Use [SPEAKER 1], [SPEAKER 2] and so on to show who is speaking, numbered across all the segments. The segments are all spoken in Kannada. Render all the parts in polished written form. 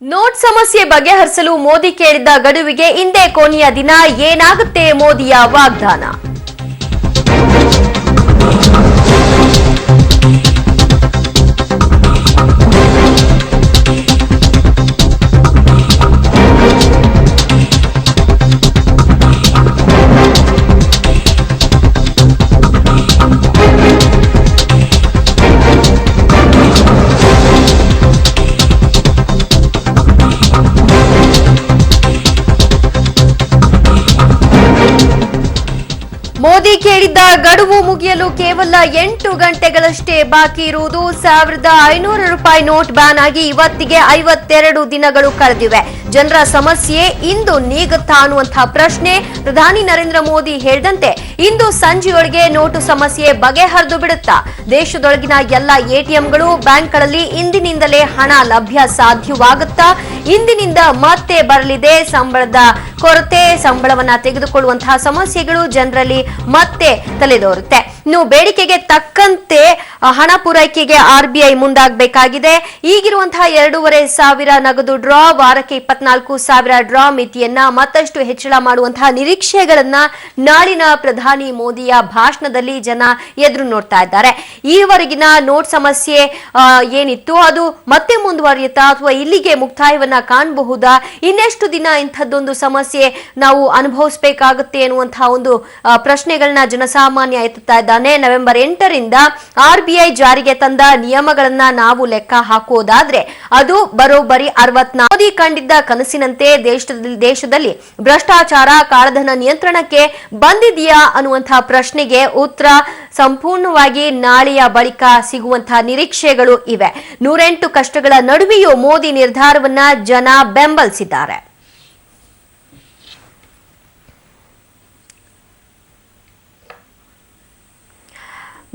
[SPEAKER 1] ನೋಟ್ ಸಮಸ್ಯೆ ಬಗೆಹರಿಸಲು ಮೋದಿ ಕೇಳಿದ್ದ ಗಡುವಿಗೆ ಇಂದೇ ಕೊನೆಯ ದಿನ. ಏನಾಗುತ್ತೆ ಮೋದಿಯ ವಾಗ್ದಾನ? ಮೋದಿ ಕೇಳಿದ್ದ ಗಡುವು ಮುಗಿಯಲು ಕೇವಲ 8 ಗಂಟೆಗಳಷ್ಟೇ ಬಾಕಿ ಇರುವುದು. 1500 ರೂಪಾಯಿ ನೋಟ್ ಬ್ಯಾನ್ ಆಗಿ ಇವತ್ತಿಗೆ 52 ದಿನಗಳು ಕಳೆದಿವೆ. ಜನರ ಸಮಸ್ಯೆ ಇಂದು ನೀಗುತ್ತಾ ಅನ್ನುವಂತಹ ಪ್ರಶ್ನೆ. ಪ್ರಧಾನಿ ನರೇಂದ್ರ ಮೋದಿ ಹೇಳಿದಂತೆ ಇಂದು ಸಂಜೆಯೊಳಗೆ ನೋಟು ಸಮಸ್ಯೆ ಬಗೆಹರಿದು ಬಿಡುತ್ತಾ? ದೇಶದೊಳಗಿನ ಎಲ್ಲ ಎಟಿಎಂಗಳು ಬ್ಯಾಂಕ್ಗಳಲ್ಲಿ ಇಂದಿನಿಂದಲೇ ಹಣ ಲಭ್ಯ ಸಾಧ್ಯವಾಗುತ್ತಾ? ಇಂದಿನಿಂದ ಮತ್ತೆ ಬರಲಿದೆ ಸಂಬಳದ ಕೊರತೆ. ಸಂಬಳವನ್ನ ತೆಗೆದುಕೊಳ್ಳುವಂತಹ ಸಮಸ್ಯೆಗಳು ಜನರಲ್ಲಿ ಮತ್ತೆ ತಲೆದೋರುತ್ತೆ. ಇನ್ನು ಬೇಡಿಕೆಗೆ ತಕ್ಕಂತೆ ಹಣ ಪೂರೈಕೆಗೆ RBI ಮುಂದಾಗಬೇಕಾಗಿದೆ. ಈಗಿರುವಂತಹ 2500 ನಗದು ಡ್ರಾ, ವಾರಕ್ಕೆ 24,000 ಡ್ರಾ ಮಿತಿಯನ್ನ ಮತ್ತಷ್ಟು ಹೆಚ್ಚಳ ಮಾಡುವಂತಹ ನಿರೀಕ್ಷೆಗಳನ್ನ ನಾಳಿನ ಪ್ರಧಾನಿ ಮೋದಿಯ ಭಾಷಣದಲ್ಲಿ ಜನ ಎದುರು ನೋಡ್ತಾ ಇದ್ದಾರೆ. ಈವರೆಗಿನ ನೋಟ್ ಸಮಸ್ಯೆ ಏನಿತ್ತು ಅದು ಮತ್ತೆ ಮುಂದುವರಿಯುತ್ತಾ ಅಥವಾ ಇಲ್ಲಿಗೆ ಮುಕ್ತಾಯವನ್ನ ಕಾಣಬಹುದಾ? ಇನ್ನೆಷ್ಟು ದಿನ ಇಂಥದ್ದೊಂದು ಸಮಸ್ಯೆ ನಾವು ಅನುಭವಿಸಬೇಕಾಗುತ್ತೆ ಅನ್ನುವಂತಹ ಒಂದು ಪ್ರಶ್ನೆಗಳನ್ನ ಜನಸಾಮಾನ್ಯ ಎತ್ತುತ್ತಾ ಇದ್ದಾನೆ. ನವೆಂಬರ್ 8ರಿಂದ RBI ಜಾರಿಗೆ ತಂದ ನಿಯಮಗಳನ್ನ ನಾವು ಲೆಕ್ಕ ಹಾಕುವುದಾದ್ರೆ ಅದು ಬರೋಬ್ಬರಿ 64. ಮೋದಿ ಕಂಡಿದ್ದ ಕನಸಿನಂತೆ ದೇಶದಲ್ಲಿ ಭ್ರಷ್ಟಾಚಾರ, ಕಾಳಧನ ನಿಯಂತ್ರಣಕ್ಕೆ ಬಂದಿದೆಯಾ ಅನ್ನುವಂತಹ ಪ್ರಶ್ನೆಗೆ ಉತ್ತರ ಸಂಪೂರ್ಣವಾಗಿ ನಾಳೆಯ ಬಳಿಕ ಸಿಗುವಂತಹ ನಿರೀಕ್ಷೆಗಳು ಇವೆ. 108 ಕಷ್ಟಗಳ ನಡುವೆಯೂ ಮೋದಿ ನಿರ್ಧಾರವನ್ನ ಜನ ಬೆಂಬಲಿಸಿದ್ದಾರೆ.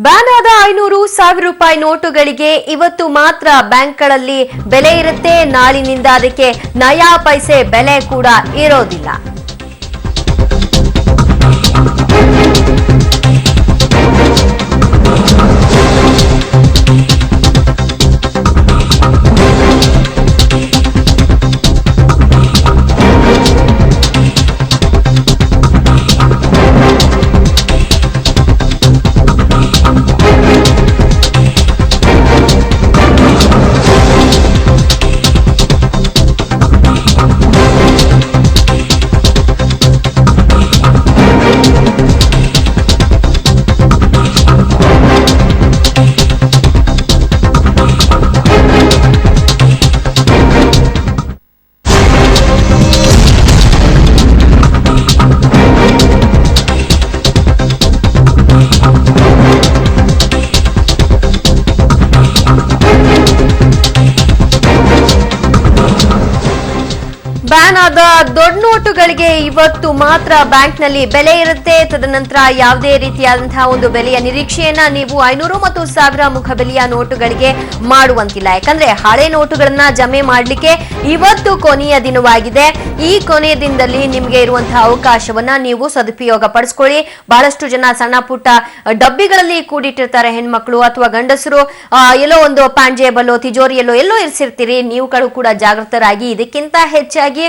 [SPEAKER 1] ಬ್ಯಾನ್ ಆದ 500,000 ರೂಪಾಯಿ ನೋಟುಗಳಿಗೆ ಇವತ್ತು ಮಾತ್ರ ಬ್ಯಾಂಕ್ಗಳಲ್ಲಿ ಬೆಲೆ ಇರುತ್ತೆ. ನಾಳಿನಿಂದ ಅದಕ್ಕೆ ನಯಾ ಪೈಸೆ ಬೆಲೆ ಕೂಡ ಇರೋದಿಲ್ಲ. ಬ್ಯಾನ್ ಆದ ದೊಡ್ಡ ನೋಟುಗಳಿಗೆ ಇವತ್ತು ಮಾತ್ರ ಬ್ಯಾಂಕ್ನಲ್ಲಿ ಬೆಲೆ ಇರುತ್ತೆ. ತದನಂತರ ಯಾವುದೇ ರೀತಿಯಾದಂತಹ ಒಂದು ಬೆಲೆಯ ನಿರೀಕ್ಷೆಯನ್ನ ನೀವು 500 ಮತ್ತು 1000 ಮುಖಬೆಲೆಯ ನೋಟುಗಳಿಗೆ ಮಾಡುವಂತಿಲ್ಲ. ಯಾಕಂದ್ರೆ ಹಳೆ ನೋಟುಗಳನ್ನ ಜಮೆ ಮಾಡಲಿಕ್ಕೆ ಇವತ್ತು ಕೊನೆಯ ದಿನವಾಗಿದೆ. ಈ ಕೊನೆಯ ದಿನದಲ್ಲಿ ನಿಮಗೆ ಇರುವಂತಹ ಅವಕಾಶವನ್ನ ನೀವು ಸದುಪಯೋಗ ಪಡಿಸ್ಕೊಳ್ಳಿ. ಬಹಳಷ್ಟು ಜನ ಸಣ್ಣ ಪುಟ್ಟ ಡಬ್ಬಿಗಳಲ್ಲಿ ಕೂಡಿಟ್ಟಿರ್ತಾರೆ ಹೆಣ್ಮಕ್ಳು ಅಥವಾ ಗಂಡಸರು. ಎಲ್ಲೋ ಒಂದು ಪಾಂಜೇಬಲ್ಲೋ ತಿಜೋರಿಯಲ್ಲೋ ಎಲ್ಲೋ ಇರಿಸಿರ್ತೀರಿ. ನೀವುಗಳು ಕೂಡ ಜಾಗೃತರಾಗಿ. ಇದಕ್ಕಿಂತ ಹೆಚ್ಚಾಗಿ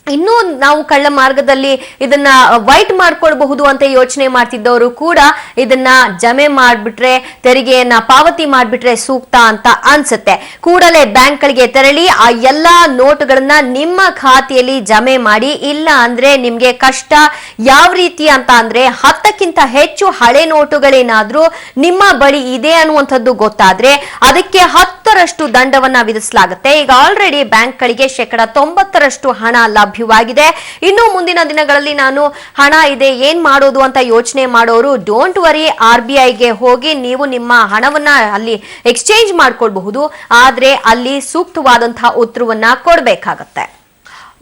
[SPEAKER 1] ಇನ್ನೂ ನಾವು ಕಳ್ಳ ಮಾರ್ಗದಲ್ಲಿ ಇದನ್ನ ವೈಟ್ ಮಾಡ್ಕೊಳ್ಬಹುದು ಅಂತ ಯೋಚನೆ ಮಾಡ್ತಿದ್ದವರು ಕೂಡ ಇದನ್ನ ಜಮೆ ಮಾಡ್ಬಿಟ್ರೆ, ತೆರಿಗೆಯನ್ನ ಪಾವತಿ ಮಾಡ್ಬಿಟ್ರೆ ಸೂಕ್ತ ಅಂತ ಅನ್ಸುತ್ತೆ. ಕೂಡಲೇ ಬ್ಯಾಂಕ್ಗಳಿಗೆ ತೆರಳಿ ಆ ಎಲ್ಲಾ ನೋಟುಗಳನ್ನ ನಿಮ್ಮ ಖಾತೆಯಲ್ಲಿ ಜಮೆ ಮಾಡಿ. ಇಲ್ಲ ಅಂದ್ರೆ ನಿಮ್ಗೆ ಕಷ್ಟ. ಯಾವ ರೀತಿ ಅಂತ ಅಂದ್ರೆ 10ಕ್ಕಿಂತ ಹೆಚ್ಚು ಹಳೆ ನೋಟುಗಳೇನಾದ್ರೂ ನಿಮ್ಮ ಬಳಿ ಇದೆ ಅನ್ನುವಂಥದ್ದು ಗೊತ್ತಾದ್ರೆ ಅದಕ್ಕೆ 10ರಷ್ಟು ದಂಡವನ್ನ ವಿಧಿಸಲಾಗುತ್ತೆ. ಈಗ ಆಲ್ರೆಡಿ ಬ್ಯಾಂಕ್ಗಳಿಗೆ 90% ಹಣ ಲಭ್ಯವಾಗಿದೆ. ಇನ್ನು ಮುಂದಿನ ದಿನಗಳಲ್ಲಿ ನಾನು ಹಣ ಇದೆ ಏನ್ ಮಾಡೋದು ಅಂತ ಯೋಚನೆ ಮಾಡೋರು ಡೋಂಟ್ ವರಿ, RBIಗೆ ಹೋಗಿ ನೀವು ನಿಮ್ಮ ಹಣವನ್ನ ಅಲ್ಲಿ ಎಕ್ಸ್ಚೇಂಜ್ ಮಾಡ್ಕೊಳ್ಬಹುದು. ಆದ್ರೆ ಅಲ್ಲಿ ಸೂಕ್ತವಾದಂತಹ ಉತ್ತರವನ್ನ ಕೊಡಬೇಕಾಗತ್ತೆ.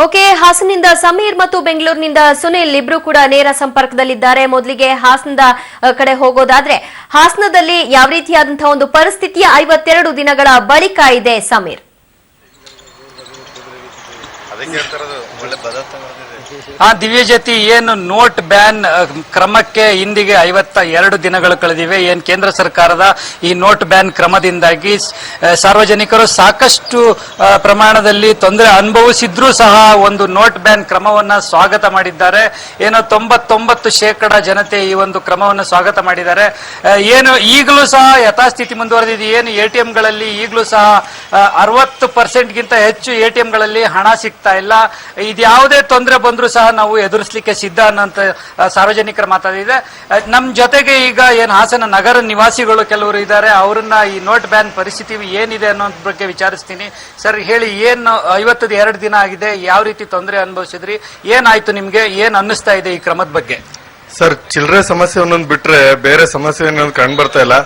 [SPEAKER 1] ಓಕೆ, ಹಾಸನಿಂದ ಸಮೀರ್ ಮತ್ತು ಬೆಂಗಳೂರಿನಿಂದ ಸುನಿಲ್ ಇಬ್ರು ಕೂಡ ನೇರ ಸಂಪರ್ಕದಲ್ಲಿದ್ದಾರೆ. ಮೊದಲಿಗೆ ಹಾಸನದ ಕಡೆ ಹೋಗೋದಾದ್ರೆ ಹಾಸನದಲ್ಲಿ ಯಾವ ರೀತಿಯಾದಂತಹ ಒಂದು ಪರಿಸ್ಥಿತಿಯ 52 ದಿನಗಳ ಬಳಿಕ ಇದೆ ಸಮೀರ್?
[SPEAKER 2] ದಿವ್ಯಜ್ಯೋತಿ, ಏನು ನೋಟ್ ಬ್ಯಾನ್ ಕ್ರಮಕ್ಕೆ ಇಂದಿಗೆ 52 ದಿನಗಳು ಕಳೆದಿವೆ. ಏನ್ ಕೇಂದ್ರ ಸರ್ಕಾರದ ಈ ನೋಟ್ ಬ್ಯಾನ್ ಕ್ರಮದಿಂದಾಗಿ ಸಾರ್ವಜನಿಕರು ಸಾಕಷ್ಟು ಪ್ರಮಾಣದಲ್ಲಿ ತೊಂದರೆ ಅನುಭವಿಸಿದ್ರೂ ಸಹ ಒಂದು ನೋಟ್ ಬ್ಯಾನ್ ಕ್ರಮವನ್ನ ಸ್ವಾಗತ ಮಾಡಿದ್ದಾರೆ. ಏನೋ 99% ಜನತೆ ಈ ಒಂದು ಕ್ರಮವನ್ನು ಸ್ವಾಗತ ಮಾಡಿದ್ದಾರೆ. ಏನು ಈಗಲೂ ಸಹ ಯಥಾಸ್ಥಿತಿ ಮುಂದುವರೆದಿದೆ. ಏನು ATMಗಳಲ್ಲಿ ಈಗಲೂ ಸಹ 60% ಹೆಚ್ಚು ATMಗಳಲ್ಲಿ ಹಣ ಸಿಗ್ತಾ ಇಲ್ಲ. ಇದ್ಯಾವುದೇ ತೊಂದರೆ ಬಂದರೂ ಸಹ ನಾವು ಎದುರಿಸಲಿಕ್ಕೆ ಸಿದ್ಧ ಅನ್ನೋಂಥ ಸಾರ್ವಜನಿಕರ ಮಾತಾಡಿದೆ. ನಮ್ಮ ಜೊತೆಗೆ ಈಗ ಏನು ಹಾಸನ ನಗರ ನಿವಾಸಿಗಳು ಕೆಲವರು ಇದ್ದಾರೆ, ಅವರನ್ನ ಈ ನೋಟ್ ಬ್ಯಾನ್ ಪರಿಸ್ಥಿತಿ ಏನಿದೆ ಅನ್ನೋದ್ರ ಬಗ್ಗೆ ವಿಚಾರಿಸ್ತೀನಿ. ಸರ್ ಹೇಳಿ, ಏನು 52 ದಿನ ಆಗಿದೆ, ಯಾವ ರೀತಿ ತೊಂದರೆ ಅನುಭವಿಸಿದ್ರಿ, ಏನಾಯ್ತು ನಿಮ್ಗೆ, ಏನ್ ಅನ್ನಿಸ್ತಾ ಇದೆ ಈ ಕ್ರಮದ ಬಗ್ಗೆ?
[SPEAKER 3] ಸರ್, ಚಿಲ್ಲರೆ ಸಮಸ್ಯೆ ಒಂದೊಂದು ಬಿಟ್ರೆ ಬೇರೆ ಸಮಸ್ಯೆ ಏನೊಂದು ಕಂಡು ಬರ್ತಾ ಇಲ್ಲ.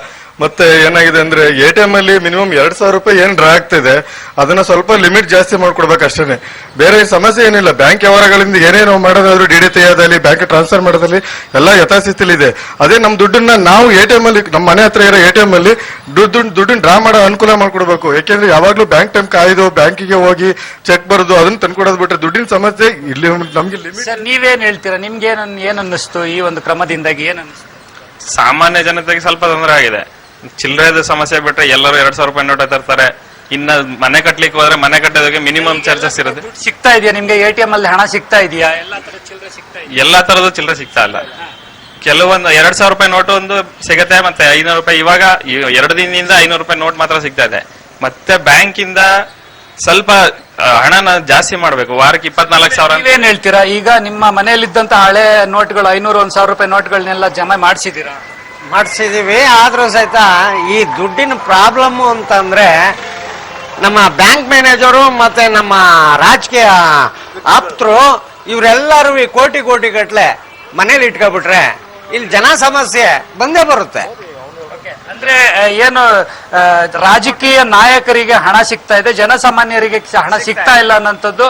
[SPEAKER 3] ಮತ್ತೆ ಏನಾಗಿದೆ ಅಂದ್ರೆ ATM ಅಲ್ಲಿ ಮಿನಿಮಮ್ 2,000 ರೂಪಾಯಿ ಏನ್ ಡ್ರಾ ಆಗ್ತಿದೆ ಅದನ್ನ ಸ್ವಲ್ಪ ಲಿಮಿಟ್ ಜಾಸ್ತಿ ಮಾಡ್ಕೊಡ್ಬೇಕು ಅಷ್ಟೇ. ಬೇರೆ ಸಮಸ್ಯೆ ಏನಿಲ್ಲ. ಬ್ಯಾಂಕ್ ವ್ಯವಹಾರಗಳಿಂದ ಏನೇನೋ ಮಾಡೋದಾದ್ರು DD ತೆಗೆಯೋದಲ್ಲಿ, ಬ್ಯಾಂಕ್ ಟ್ರಾನ್ಸ್ಫರ್ ಮಾಡೋದಲ್ಲಿ ಎಲ್ಲ ಯಥಾಸ್ಥಿತಿಲಿ ಇದೆ. ಅದೇ ನಮ್ ದುಡ್ಡನ್ನ ನಾವು ATM ಅಲ್ಲಿ, ನಮ್ಮ ಮನೆ ಹತ್ರ ಇರೋ ATM ಅಲ್ಲಿ ದುಡ್ಡನ್ನ ಡ್ರಾ ಮಾಡೋ ಅನುಕೂಲ ಮಾಡ್ಕೊಡ್ಬೇಕು. ಯಾಕೆಂದ್ರೆ ಯಾವಾಗ್ಲೂ ಬ್ಯಾಂಕ್ ಟೈಮ್ ಕಾಯ್ದು ಬ್ಯಾಂಕಿಗೆ ಹೋಗಿ ಚೆಕ್ ಬರೋದು ಅದನ್ನ ತಂದ್ಕೊಡೋದು ಬಿಟ್ರೆ ದುಡ್ಡಿನ ಸಮಸ್ಯೆ ಇಲ್ಲಿ ನಮ್ಗೆ ಲಿಮಿಟ್.
[SPEAKER 2] ಸರ್ ನೀವೇನ್ ಹೇಳ್ತೀರಾ? ನಿಮ್ಗೆ ಏನ್ ಅನ್ನಿಸ್ತು ಈ ಒಂದು ಕ್ರಮದಿಂದಾಗಿ? ಏನ್ ಅನ್ನಿಸ್ತು?
[SPEAKER 4] ಸಾಮಾನ್ಯ ಜನತೆಗೆ ಸ್ವಲ್ಪ ತೊಂದರೆ ಆಗಿದೆ. ಚಿಲ್ಲರೆದ ಸಮಸ್ಯೆ ಬಿಟ್ರೆ ಎಲ್ಲರೂ 2,000 ರೂಪಾಯಿ ನೋಟ್ ತರ್ತಾರೆ. ಇನ್ನ ಮನೆ ಕಟ್ಲಿಕ್ಕೆ ಹೋದ್ರೆ ಮನೆ ಕಟ್ಟೋದಕ್ಕೆ ಮಿನಿಮಮ್ ಚಾರ್ಜಸ್ ಇರುತ್ತೆ.
[SPEAKER 2] ಸಿಗ್ತಾ ಇದೆಯಾ ನಿಮ್ಗೆ? ATM ಅಲ್ಲಿ ಹಣ ಸಿಗ್ತಾ ಇದೆಯಾ? ಎಲ್ಲಾ
[SPEAKER 4] ತರದ್ದು ಚಿಲ್ಲರೆ ಸಿಗ್ತಾ ಇಲ್ಲ. ಕೆಲವೊಂದು 2,000 ರೂಪಾಯಿ ನೋಟ್ ಒಂದು ಸಿಗುತ್ತೆ, ಮತ್ತೆ 500 ರೂಪಾಯಿ. ಇವಾಗ 2 ದಿನದಿಂದ 500 ರೂಪಾಯಿ ನೋಟ್ ಮಾತ್ರ ಸಿಗ್ತಾ ಇದೆ. ಮತ್ತೆ ಬ್ಯಾಂಕ್ ಇಂದ ಸ್ವಲ್ಪ ಹಣನ ಜಾಸ್ತಿ ಮಾಡ್ಬೇಕು. ವಾರಕ್ಕೆ 24,000.
[SPEAKER 2] ಏನ್ ಹೇಳ್ತೀರಾ? ಈಗ ನಿಮ್ಮ ಮನೆಯಲ್ಲಿದ್ದಂತ ಹಳೆ ನೋಟ್ಗಳು 500, 1,000 ರೂಪಾಯಿ ನೋಟ್ಗಳನ್ನೆಲ್ಲ ಜಮಾ ಮಾಡಿಸಿದೀರಾ?
[SPEAKER 5] ಮಾಡಿಸಿದೀವಿ. ಆದ್ರೂ ಸಹಿತ ಈ ದುಡ್ಡಿನ ಪ್ರಾಬ್ಲಮ್ ಅಂತಂದ್ರೆ ನಮ್ಮ ಬ್ಯಾಂಕ್ ಮ್ಯಾನೇಜರು ಮತ್ತೆ ನಮ್ಮ ರಾಜಕೀಯ ಆಪ್ತರು ಇವರೆಲ್ಲರೂ ಈ ಕೋಟಿ ಗಟ್ಲೆ ಮನೇಲಿ ಇಟ್ಕೊಬಿಟ್ರೆ ಇಲ್ಲಿ ಜನ ಸಮಸ್ಯೆ ಬಂದೇ ಬರುತ್ತೆ.
[SPEAKER 2] ಅಂದ್ರೆ ಏನು ರಾಜಕೀಯ ನಾಯಕರಿಗೆ ಹಣ ಸಿಗ್ತಾ ಇದೆ, ಜನಸಾಮಾನ್ಯರಿಗೆ ಹಣ ಸಿಗ್ತಾ ಇಲ್ಲ ಅನ್ನೋಂಥದ್ದು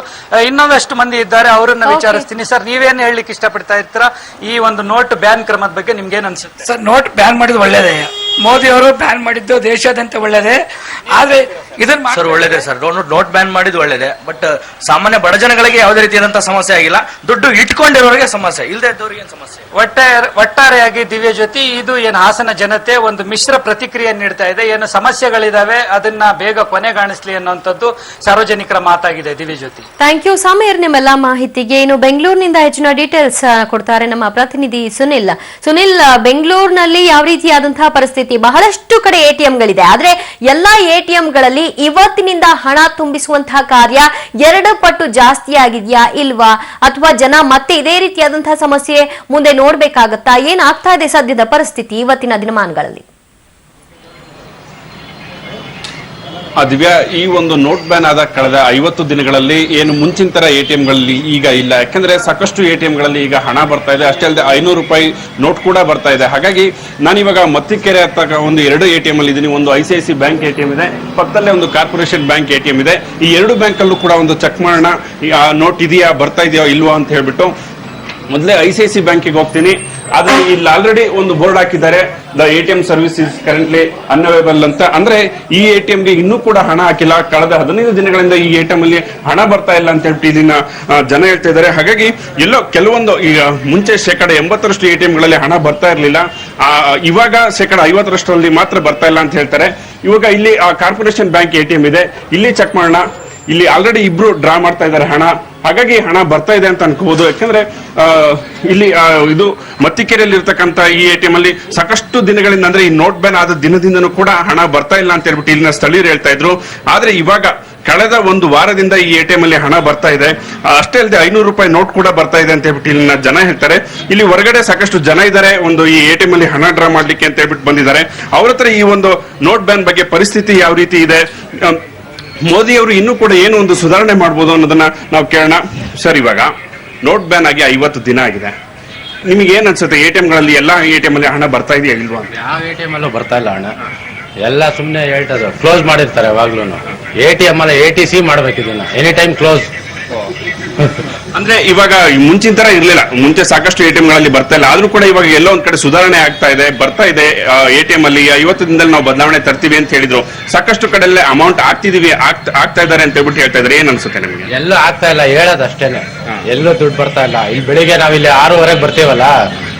[SPEAKER 2] ಇನ್ನೊಂದಷ್ಟು ಮಂದಿ ಇದ್ದಾರೆ, ಅವರನ್ನ ವಿಚಾರಿಸ್ತೀನಿ. ಸರ್ ನೀವೇನ್ ಹೇಳಲಿಕ್ಕೆ ಇಷ್ಟಪಡ್ತಾ ಇರ್ತೀರಾ ಈ ಒಂದು ನೋಟ್ ಬ್ಯಾನ್ ಕ್ರಮದ ಬಗ್ಗೆ? ನಿಮ್ಗೇನ್ ಅನ್ಸುತ್ತೆ?
[SPEAKER 6] ಸರ್, ನೋಟ್ ಬ್ಯಾನ್ ಮಾಡಿದ್ದು ಒಳ್ಳೇದೇ. ಮೋದಿ ಅವರು ಬ್ಯಾನ್ ಮಾಡಿದ್ದು ದೇಶಾದ್ಯಂತ ಒಳ್ಳೇದೇ. ಆದ್ರೆ ಇದನ್ನ
[SPEAKER 7] ಸರ್ ಒಳ್ಳೇದೇ ಸರ್, ನೋಟ್ ಬ್ಯಾನ್ ಮಾಡಿದ್ದು ಒಳ್ಳೇದೇ. ಬಟ್ ಸಾಮಾನ್ಯ ಬಡ ಜನಗಳಿಗೆ ಯಾವುದೇ ರೀತಿಯಾದಂತಹ ಸಮಸ್ಯೆ ಆಗಿಲ್ಲ. ದುಡ್ಡು ಇಟ್ಕೊಂಡಿರೋರಿಗೆ ಸಮಸ್ಯೆ, ಇಲ್ಲದೆ ಇದ್ದವರಿಗೆ ಏನ್ ಸಮಸ್ಯೆ.
[SPEAKER 2] ಒಟ್ಟಾರೆಯಾಗಿ ದಿವ್ಯಜ್ಯೋತಿ, ಇದು ಏನು ಹಾಸನ ಜನತೆ ಒಂದು ಮಿಶ್ರ ಪ್ರತಿಕ್ರಿಯೆ ನೀಡ್ತಾ ಇದೆ. ಏನು ಸಮಸ್ಯೆಗಳಿದಾವೆ ಅದನ್ನ ಬೇಗ ಕೊನೆಗಾಣಿಸ್ಲಿ ಅನ್ನುವಂಥದ್ದು ಸಾರ್ವಜನಿಕರ ಮಾತಾಗಿದೆ. ದಿವ್ಯಜ್ಯೋತಿ,
[SPEAKER 1] ಥ್ಯಾಂಕ್ ಯು ಸಮೀರ್ ನಿಮ್ಮೆಲ್ಲ ಮಾಹಿತಿಗೆ. ಇನ್ನು ಬೆಂಗಳೂರಿನಿಂದ ಹೆಚ್ಚಿನ ಡೀಟೇಲ್ಸ್ ಕೊಡ್ತಾರೆ ನಮ್ಮ ಪ್ರತಿನಿಧಿ ಸುನಿಲ್. ಬೆಂಗಳೂರಿನಲ್ಲಿ ಯಾವ ರೀತಿಯಾದಂತಹ ಪರಿಸ್ಥಿತಿ? ಬಹಳಷ್ಟು ಕಡೆ ATMಗಳಿದೆ, ಆದ್ರೆ ಎಲ್ಲಾ ATMಗಳಲ್ಲಿ ಇವತ್ತಿನಿಂದ ಹಣ ತುಂಬಿಸುವಂತಹ ಕಾರ್ಯ 2 ಪಟ್ಟು ಜಾಸ್ತಿ ಆಗಿದೆಯಾ ಇಲ್ವಾ, ಅಥವಾ ಜನ ಮತ್ತೆ ಇದೇ ರೀತಿಯಾದಂತಹ ಸಮಸ್ಯೆ ಮುಂದೆ ನೋಡ್ಬೇಕಾಗತ್ತಾ? ಏನಾಗ್ತಾ ಇದೆ ಸದ್ಯದ ಪರಿಸ್ಥಿತಿ ಇವತ್ತಿನ ದಿನಮಾನಗಳಲ್ಲಿ?
[SPEAKER 8] ದಿವ್ಯಾ, ಈ ಒಂದು ನೋಟ್ ಬ್ಯಾನ್ ಆದ ಕಳೆದ 50 ದಿನಗಳಲ್ಲಿ ಏನು ಮುಂಚಿನ ತರ ATMಗಳಲ್ಲಿ ಈಗ ಇಲ್ಲ. ಯಾಕಂದ್ರೆ ಸಾಕಷ್ಟು ATMಗಳಲ್ಲಿ ಈಗ ಹಣ ಬರ್ತಾ ಇದೆ. ಅಷ್ಟೇ ಅಲ್ಲದೆ 500 ರೂಪಾಯಿ ನೋಟ್ ಕೂಡ ಬರ್ತಾ ಇದೆ. ಹಾಗಾಗಿ ನಾನಿವಾಗ ಮತ್ತಿಕೆರೆ ಹತ್ತ ಒಂದು 2 ATM ಅಲ್ಲಿ ಇದ್ದೀನಿ. ಒಂದು ICICI ಬ್ಯಾಂಕ್ ATM ಇದೆ, ಪಕ್ಕದಲ್ಲೇ ಒಂದು ಕಾರ್ಪೊರೇಷನ್ ಬ್ಯಾಂಕ್ ATM ಇದೆ. ಈ 2 ಬ್ಯಾಂಕ್ ಅಲ್ಲೂ ಕೂಡ ಒಂದು ಚೆಕ್ ಮಾಡೋಣ, ನೋಟ್ ಇದೆಯಾ, ಬರ್ತಾ ಇದೆಯೋ ಇಲ್ವಾ ಅಂತ ಹೇಳ್ಬಿಟ್ಟು ಮೊದಲೇ ICICI ಬ್ಯಾಂಕಿಗೆ ಹೋಗ್ತೀನಿ. ಆದ್ರೆ ಇಲ್ಲಿ ಆಲ್ರೆಡಿ ಒಂದು ಬೋರ್ಡ್ ಹಾಕಿದ್ದಾರೆ, the ATM service is currently unavailable ಅಂತ. ಅಂದ್ರೆ ಈ ATMಗೆ ಇನ್ನೂ ಕೂಡ ಹಣ ಹಾಕಿಲ್ಲ. ಕಳೆದ 15 ದಿನಗಳಿಂದ ಈ ATM ಅಲ್ಲಿ ಹಣ ಬರ್ತಾ ಇಲ್ಲ ಅಂತ ಹೇಳ್ಬಿಟ್ಟು ಇದನ್ನ ಜನ ಹೇಳ್ತಾ ಇದ್ದಾರೆ. ಹಾಗಾಗಿ ಎಲ್ಲೋ ಕೆಲವೊಂದು ಈಗ ಮುಂಚೆ 80% ATMಗಳಲ್ಲಿ ಹಣ ಬರ್ತಾ ಇರಲಿಲ್ಲ, ಇವಾಗ 50% ಮಾತ್ರ ಬರ್ತಾ ಇಲ್ಲ ಅಂತ ಹೇಳ್ತಾರೆ. ಇವಾಗ ಇಲ್ಲಿ ಕಾರ್ಪೊರೇಷನ್ ಬ್ಯಾಂಕ್ ATM ಇದೆ, ಇಲ್ಲಿ ಚೆಕ್ ಮಾಡೋಣ. ಇಲ್ಲಿ ಆಲ್ರೆಡಿ ಇಬ್ರು ಡ್ರಾ ಮಾಡ್ತಾ ಇದ್ದಾರೆ ಹಣ, ಹಾಗಾಗಿ ಹಣ ಬರ್ತಾ ಇದೆ ಅಂತ ಅನ್ಕೋಬಹುದು. ಯಾಕಂದ್ರೆ ಇಲ್ಲಿ ಇದು ಮತ್ತಿಕೆರೆಯಲ್ಲಿ ಇರ್ತಕ್ಕಂಥ ಈ ATM ಅಲ್ಲಿ ಸಾಕಷ್ಟು ದಿನಗಳಿಂದ, ಅಂದ್ರೆ ಈ ನೋಟ್ ಬ್ಯಾನ್ ಆದ ದಿನದಿಂದನೂ ಕೂಡ ಹಣ ಬರ್ತಾ ಇಲ್ಲ ಅಂತ ಹೇಳ್ಬಿಟ್ಟು ಇಲ್ಲಿನ ಸ್ಥಳೀಯರು ಹೇಳ್ತಾ ಇದ್ರು. ಆದ್ರೆ ಇವಾಗ ಕಳೆದ ಒಂದು ವಾರದಿಂದ ಈ ATM ಅಲ್ಲಿ ಹಣ ಬರ್ತಾ ಇದೆ. ಅಷ್ಟೇ ಅಲ್ಲದೆ 500 ರೂಪಾಯಿ ನೋಟ್ ಕೂಡ ಬರ್ತಾ ಇದೆ ಅಂತ ಹೇಳ್ಬಿಟ್ಟು ಇಲ್ಲಿನ ಜನ ಹೇಳ್ತಾರೆ. ಇಲ್ಲಿ ಹೊರಗಡೆ ಸಾಕಷ್ಟು ಜನ ಇದ್ದಾರೆ, ಒಂದು ಈ ATM ಅಲ್ಲಿ ಹಣ ಡ್ರಾ ಮಾಡ್ಲಿಕ್ಕೆ ಅಂತ ಹೇಳ್ಬಿಟ್ಟು ಬಂದಿದ್ದಾರೆ. ಅವ್ರ ಹತ್ರ ಈ ಒಂದು ನೋಟ್ ಬ್ಯಾನ್ ಬಗ್ಗೆ ಪರಿಸ್ಥಿತಿ ಯಾವ ರೀತಿ ಇದೆ, ಮೋದಿ ಅವರು ಇನ್ನೂ ಕೂಡ ಏನು ಒಂದು ಸುಧಾರಣೆ ಮಾಡಬಹುದು ಅನ್ನೋದನ್ನ ನಾವು ಕೇಳೋಣ. ಸರ್, ಇವಾಗ ನೋಟ್ ಬ್ಯಾನ್ ಆಗಿ 50 ದಿನ ಆಗಿದೆ. ನಿಮಗೆ ಏನ್ ಅನ್ಸುತ್ತೆ? ATMಗಳಲ್ಲಿ ಎಲ್ಲ ATM ಅಲ್ಲಿ ಹಣ ಬರ್ತಾ ಇದೆಯಾ ಇಲ್ವಾ?
[SPEAKER 9] ಯಾವ ATM ಅಲ್ಲೂ ಬರ್ತಾ ಇಲ್ಲ ಹಣ, ಎಲ್ಲ ಸುಮ್ಮನೆ ಹೇಳ್ತದೆ. ಕ್ಲೋಸ್ ಮಾಡಿರ್ತಾರೆ ಯಾವಾಗ್ಲೂ. ATM ಅಲ್ಲ ATC ಮಾಡ್ಬೇಕು, ಇದನ್ನ ಎನಿ ಟೈಮ್ ಕ್ಲೋಸ್.
[SPEAKER 8] ಅಂದ್ರೆ ಇವಾಗ ಮುಂಚಿನ ತರ ಇರ್ಲಿಲ್ಲ, ಮುಂಚೆ ಸಾಕಷ್ಟು ಎಟಿಎಂ ಗಳಲ್ಲಿ ಬರ್ತಾ ಇಲ್ಲ, ಆದ್ರೂ ಕೂಡ ಇವಾಗ ಎಲ್ಲೋ ಒಂದ್ ಕಡೆ ಸುಧಾರಣೆ ಆಗ್ತಾ ಇದೆ, ಬರ್ತಾ ಇದೆ. ಎಟಿಎಂ ಅಲ್ಲಿ 50 ದಿನದಲ್ಲಿ ನಾವು ಬದಲಾವಣೆ ತರ್ತೀವಿ ಅಂತ ಹೇಳಿದ್ರು, ಸಾಕಷ್ಟು ಕಡೆಯಲ್ಲೇ ಅಮೌಂಟ್ ಆಗ್ತಾ ಇದಾರೆ ಅಂತ ಹೇಳ್ಬಿಟ್ಟು ಹೇಳ್ತಾ ಇದ್ದಾರೆ. ಏನ್ ಅನ್ಸುತ್ತೆ ನಿಮಗೆ?
[SPEAKER 9] ಎಲ್ಲೂ ಆಗ್ತಾ ಇಲ್ಲ, ಹೇಳೋದು ಅಷ್ಟೇನೆ. ಎಲ್ಲೂ ದುಡ್ಡು ಬರ್ತಾ ಇಲ್ಲ. ಇಲ್ಲಿ ಬೆಳಿಗ್ಗೆ ನಾವಿಲ್ಲಿ 6:30 ಬರ್ತೀವಲ್ಲ,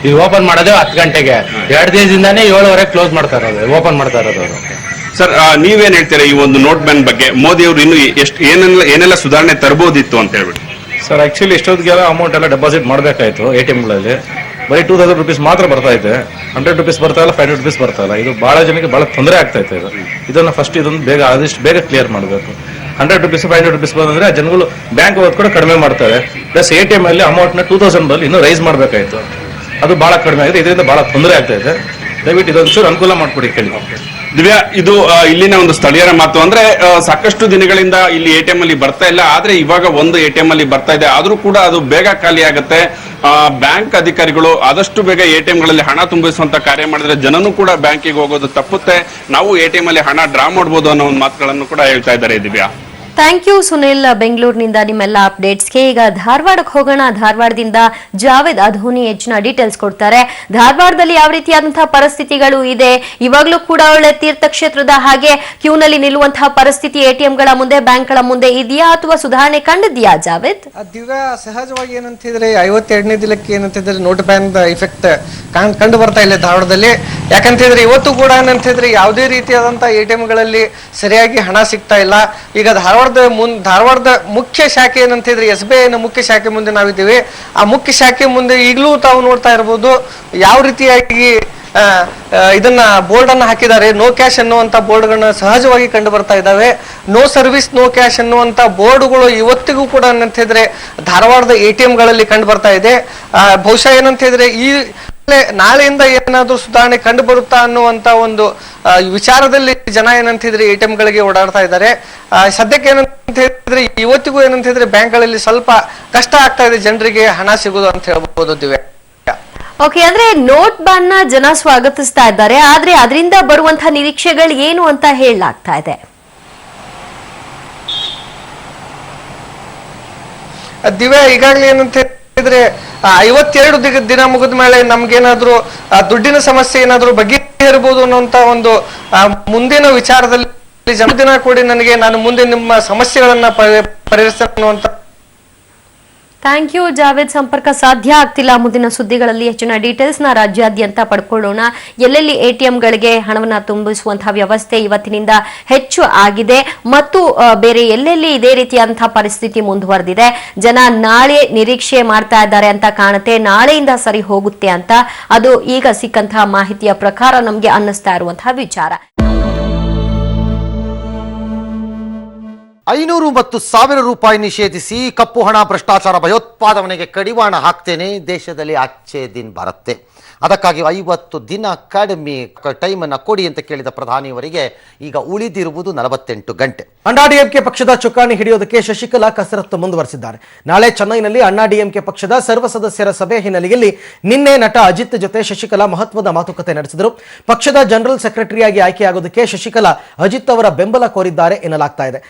[SPEAKER 9] ಇದು ಓಪನ್ ಮಾಡೋದು 10 ಗಂಟೆಗೆ. 2 ದಿನದಿಂದಾನೇ 7:30 ಕ್ಲೋಸ್ ಮಾಡ್ತಾ ಇರೋದು, ಓಪನ್ ಮಾಡ್ತಾ ಇರೋದು ಅವರು.
[SPEAKER 8] ಸರ್, ನೀವೇನ್ ಹೇಳ್ತೀರಾ ಈ ಒಂದು ನೋಟ್ ಬ್ಯಾನ್ ಬಗ್ಗೆ? ಮೋದಿ ಅವರು ಇನ್ನು ಎಷ್ಟು ಏನೆಲ್ಲ ಸುಧಾರಣೆ ತರಬಹುದಿತ್ತು ಅಂತ ಹೇಳ್ಬಿಟ್ಟು?
[SPEAKER 10] ಸರ್, ಆಕ್ಚುಲಿ ಇಷ್ಟೊತ್ತಿಗೆಲ್ಲ ಅಮೌಂಟ್ ಎಲ್ಲ ಡೆಪಾಸಿಟ್ ಮಾಡಬೇಕಾಯ್ತು ಎಟಿಎಂಗಳಲ್ಲಿ. ಬರೀ 2000 ರುಪೀಸ್ ಮಾತ್ರ ಬರ್ತಾ ಇದೆ, 100 ರುಪೀಸ್ ಬರ್ತಾ ಇಲ್ಲ, 500 ರುಪೀಸ್ ಬರ್ತಾ ಇಲ್ಲ. ಇದು ಬಹಳ ಜನಕ್ಕೆ ಬಹಳ ತೊಂದರೆ ಆಗ್ತಾ ಇದೆ. ಇದನ್ನು ಫಸ್ಟ್ ಇದೊಂದು ಬೇಗ ಆದಷ್ಟು ಬೇಗ ಕ್ಲಿಯರ್ ಮಾಡಬೇಕು. 100 ರುಪೀಸ್ 500 ರುಪೀಸ್ ಬಂದ್ರೆ ಜನಗಳು ಬ್ಯಾಂಕ್ ಹೋಗೋದು ಕೂಡ ಕಡಿಮೆ ಮಾಡ್ತಾರೆ. ಪ್ಲಸ್ ಎಟಿಎಂ ಅಲ್ಲಿ ಅಮೌಂಟ್ನ 2000 ಬಲ್ಲಿ ಇನ್ನೂ ರೈಸ್ ಮಾಡಬೇಕಾಯ್ತು, ಅದು ಬಹಳ ಕಡಿಮೆ ಆಗಿದೆ. ಇದರಿಂದ ಬಹಳ ತೊಂದರೆ ಆಗ್ತಾ ಇದೆ. ದಯವಿಟ್ಟು ಇದೊಂಚೂರು ಅನುಕೂಲ ಮಾಡ್ಕೊಡಿ ಕೇಳಿ.
[SPEAKER 8] ದಿವ್ಯಾ, ಇದು ಇಲ್ಲಿನ ಒಂದು ಸ್ಥಳೀಯರ ಮಾತು. ಅಂದ್ರೆ ಸಾಕಷ್ಟು ದಿನಗಳಿಂದ ಇಲ್ಲಿ ಎಟಿಎಂ ಅಲ್ಲಿ ಬರ್ತಾ ಇಲ್ಲ, ಆದ್ರೆ ಇವಾಗ ಒಂದು ಎಟಿಎಂ ಅಲ್ಲಿ ಬರ್ತಾ ಇದೆ, ಆದ್ರೂ ಕೂಡ ಅದು ಬೇಗ ಖಾಲಿ ಆಗುತ್ತೆ. ಬ್ಯಾಂಕ್ ಅಧಿಕಾರಿಗಳು ಆದಷ್ಟು ಬೇಗ ಎಟಿಎಂ ಗಳಲ್ಲಿ ಹಣ ತುಂಬಿಸುವಂತ ಕಾರ್ಯ ಮಾಡಿದ್ರೆ ಜನನು ಕೂಡ ಬ್ಯಾಂಕಿಗೆ ಹೋಗೋದು ತಪ್ಪುತ್ತೆ. ನಾವು ಎಟಿಎಂ ಅಲ್ಲಿ ಹಣ ಡ್ರಾ ಮಾಡಬಹುದು ಅನ್ನೋ ಒಂದು ಮಾತುಗಳನ್ನು ಕೂಡ ಹೇಳ್ತಾ ಇದ್ದಾರೆ. ದಿವ್ಯಾ,
[SPEAKER 1] ಥ್ಯಾಂಕ್ ಯು ಸುನಿಲ್, ಬೆಂಗಳೂರಿನಿಂದ ನಿಮ್ಮೆಲ್ಲ ಅಪ್ಡೇಟ್ಸ್ಗೆ. ಈಗ ಧಾರವಾಡಕ್ಕೆ ಹೋಗೋಣ. ಧಾರವಾಡದಿಂದ ಜಾವೇದ್ ಅಧೋನಿ ಹೆಚ್ಚಿನ ಡೀಟೇಲ್ಸ್ ಕೊಡ್ತಾರೆ. ಧಾರವಾಡದಲ್ಲಿ ಯಾವ ರೀತಿಯಾದಂತಹ ಪರಿಸ್ಥಿತಿಗಳು ಇದೆ, ಇವಾಗಲೂ ಕೂಡ ಒಳ್ಳೆ ತೀರ್ಥಕ್ಷೇತ್ರದ ಹಾಗೆ ಕ್ಯೂನಲ್ಲಿ ನಿಲ್ಲುವಂತಹ ಪರಿಸ್ಥಿತಿ ಎಟಿಎಂಗಳ ಮುಂದೆ, ಬ್ಯಾಂಕ್ಗಳ ಮುಂದೆ ಇದೆಯಾ ಅಥವಾ ಸುಧಾರಣೆ ಕಂಡಿದ್ಯಾ ಜಾವೇದ್?
[SPEAKER 11] ದಿವ್ಯಾ, ಸಹಜವಾಗಿ ಏನಂತಿದ್ರೆ 52ನೇ ದಿನಕ್ಕೆ ಏನಂತಿದ್ರೆ ನೋಟ್ ಬ್ಯಾನ್ ಇಫೆಕ್ಟ್ ಕಂಡು ಬರ್ತಾ ಇಲ್ಲ ಧಾರವಾಡದಲ್ಲಿ. ಯಾಕಂತಿದ್ರೆ ಇವತ್ತು ಕೂಡ ಏನಂತಿದ್ರೆ ಯಾವುದೇ ರೀತಿಯಾದಂತಹ ಎಟಿಎಂಗಳಲ್ಲಿ ಸರಿಯಾಗಿ ಹಣ ಸಿಗ್ತಾ ಇಲ್ಲ. ಈಗ ಧಾರವಾಡದ ಮುಖ್ಯ ಶಾಖೆ ಏನಂತಿದ್ರೆ SBI ನ ಮುಖ್ಯ ಶಾಖೆ ಮುಂದೆ ನಾವಿದ್ದೀವಿ. ಆ ಮುಖ್ಯ ಶಾಖೆ ಮುಂದೆ ಈಗಲೂ ತಾವು ನೋಡ್ತಾ ಇರಬಹುದು ಯಾವ ರೀತಿಯಾಗಿ ಇದನ್ನ ಬೋರ್ಡ್ ಅನ್ನ ಹಾಕಿದ್ದಾರೆ. ನೋ ಕ್ಯಾಶ್ ಅನ್ನುವಂತ ಬೋರ್ಡ್ಗಳನ್ನ ಸಹಜವಾಗಿ ಕಂಡು ಬರ್ತಾ ಇದ್ದಾವೆ. ನೋ ಸರ್ವಿಸ್ ನೋ ಕ್ಯಾಶ್ ಅನ್ನುವಂತ ಬೋರ್ಡ್ಗಳು ಇವತ್ತಿಗೂ ಕೂಡ ಏನಂತಿದ್ರೆ ಧಾರವಾಡದ ಎಟಿಎಂಗಳಲ್ಲಿ ಕಂಡು ಬರ್ತಾ ಇದೆ. ಬಹುಶಃ ಏನಂತಿದ್ರೆ ಈ ನಾಳೆಯಿಂದ ಏನಾದ್ರೂ ಸುಧಾರಣೆ ಕಂಡು ಬರುತ್ತಾ ಅನ್ನುವಂತ ಒಂದು ವಿಚಾರದಲ್ಲಿ ಜನ ಏನಂತಿದ್ರೆ ಎಟಿಎಂಗಳಿಗೆ ಓಡಾಡ್ತಾ ಇದ್ದಾರೆ. ಸದ್ಯಕ್ಕೆ ಏನಂತ ಹೇಳಿದ್ರೆ ಇವತ್ತಿಗೂ ಏನಂತಿದ್ರೆ ಬ್ಯಾಂಕ್ಗಳಲ್ಲಿ ಸ್ವಲ್ಪ ಕಷ್ಟ ಆಗ್ತಾ ಇದೆ ಜನರಿಗೆ ಹಣ ಸಿಗೋದು ಅಂತ ಹೇಳ್ಬೋದು. ದಿವ್ಯಾ,
[SPEAKER 1] ಓಕೆ, ಅಂದ್ರೆ ನೋಟ್ ಬ್ಯಾನ್ ನ ಜನ ಸ್ವಾಗತಿಸ್ತಾ ಇದ್ದಾರೆ, ಆದ್ರೆ ಅದರಿಂದ ಬರುವಂತಹ ನಿರೀಕ್ಷೆಗಳು ಏನು ಅಂತ ಹೇಳಲಾಗ್ತಾ ಇದೆ.
[SPEAKER 11] ದಿವ್ಯಾ, ಈಗಾಗಲೇ ಏನಂತ ಹೇಳಿದ್ರೆ 52 ದಿನ ಮುಗಿದ ಮೇಲೆ ನಮ್ಗೇನಾದ್ರೂ ದುಡ್ಡಿನ ಸಮಸ್ಯೆ ಏನಾದ್ರೂ ಬಗೆಹರಿಬಹುದು ಅನ್ನುವಂತ ಒಂದು ಮುಂದಿನ ವಿಚಾರದಲ್ಲಿ ದಿನ ಕೂಡಿ ನಾನು ಮುಂದೆ ನಿಮ್ಮ ಸಮಸ್ಯೆಗಳನ್ನ ಪರಿಹರಿಸ್ತೇನೆ ಅನ್ನುವಂತ.
[SPEAKER 1] Thank you Javed. ಸಂಪರ್ಕ ಸಾಧ್ಯ ಆಗ್ತಿಲ್ಲ. ಮುಂದಿನ ಸುದ್ದಿಗಳಲ್ಲಿ ಹೆಚ್ಚಿನ ಡೀಟೇಲ್ಸ್ ನ ರಾಜ್ಯಾದ್ಯಂತ ಪಡ್ಕೊಳ್ಳೋಣ. ಎಲ್ಲೆಲ್ಲಿ ಎಟಿಎಂಗಳಿಗೆ ಹಣವನ್ನ ತುಂಬಿಸುವಂತಹ ವ್ಯವಸ್ಥೆ ಇವತ್ತಿನಿಂದ ಹೆಚ್ಚು ಆಗಿದೆ ಮತ್ತು ಬೇರೆ ಎಲ್ಲೆಲ್ಲಿ ಇದೇ ರೀತಿಯಾದಂತಹ ಪರಿಸ್ಥಿತಿ ಮುಂದುವರೆದಿದೆ. ಜನ ನಾಳೆ ನಿರೀಕ್ಷೆ ಮಾಡ್ತಾ ಇದ್ದಾರೆ ಅಂತ ಕಾಣುತ್ತೆ. ನಾಳೆಯಿಂದ ಸರಿ ಹೋಗುತ್ತೆ ಅಂತ ಅದು ಈಗ ಸಿಕ್ಕಂತಹ ಮಾಹಿತಿಯ ಪ್ರಕಾರ ನಮಗೆ ಅನ್ನಿಸ್ತಾ ಇರುವಂತಹ ವಿಚಾರ.
[SPEAKER 12] 500 ಮತ್ತು 1000 ರೂಪಾಯಿ ನಿಷೇಧಿಸಿ ಕಪ್ಪು ಹಣ ಭ್ರಷ್ಟಾಚಾರ ಭಯೋತ್ಪಾದನೆಗೆ ಕಡಿವಾಣ ಹಾಕ್ತೇನೆ, ದೇಶದಲ್ಲಿ ಅಚ್ಚೇ ದಿನ ಬರುತ್ತೆ, ಅದಕ್ಕಾಗಿ 50 ದಿನ ಕಡಿಮೆ ಟೈಮನ್ನು ಕೊಡಿ ಅಂತ ಕೇಳಿದ ಪ್ರಧಾನಿಯವರಿಗೆ ಈಗ ಉಳಿದಿರುವುದು 48 ಗಂಟೆ. ಅಣ್ಣಾಡಿಎಂಕೆ ಪಕ್ಷದ ಚುಕ್ಕಾಣಿ ಹಿಡಿಯೋದಕ್ಕೆ ಶಶಿಕಲಾ ಕಸರತ್ತು ಮುಂದುವರೆಸಿದ್ದಾರೆ. ನಾಳೆ ಚೆನ್ನೈನಲ್ಲಿ ಅಣ್ಣಾಡಿಎಂಕೆ ಪಕ್ಷದ ಸರ್ವ ಸದಸ್ಯರ ಸಭೆ ಹಿನ್ನೆಲೆಯಲ್ಲಿ ನಿನ್ನೆ ನಟ ಅಜಿತ್ ಜೊತೆ ಶಶಿಕಲಾ ಮಹತ್ವದ ಮಾತುಕತೆ ನಡೆಸಿದರು. ಪಕ್ಷದ ಜನರಲ್ ಸೆಕ್ರೆಟರಿಯಾಗಿ ಆಯ್ಕೆಯಾಗೋದಕ್ಕೆ ಶಶಿಕಲಾ ಅಜಿತ್ ಅವರ ಬೆಂಬಲ ಕೋರಿದ್ದಾರೆ ಎನ್ನಲಾಗ್ತಾ ಇದೆ.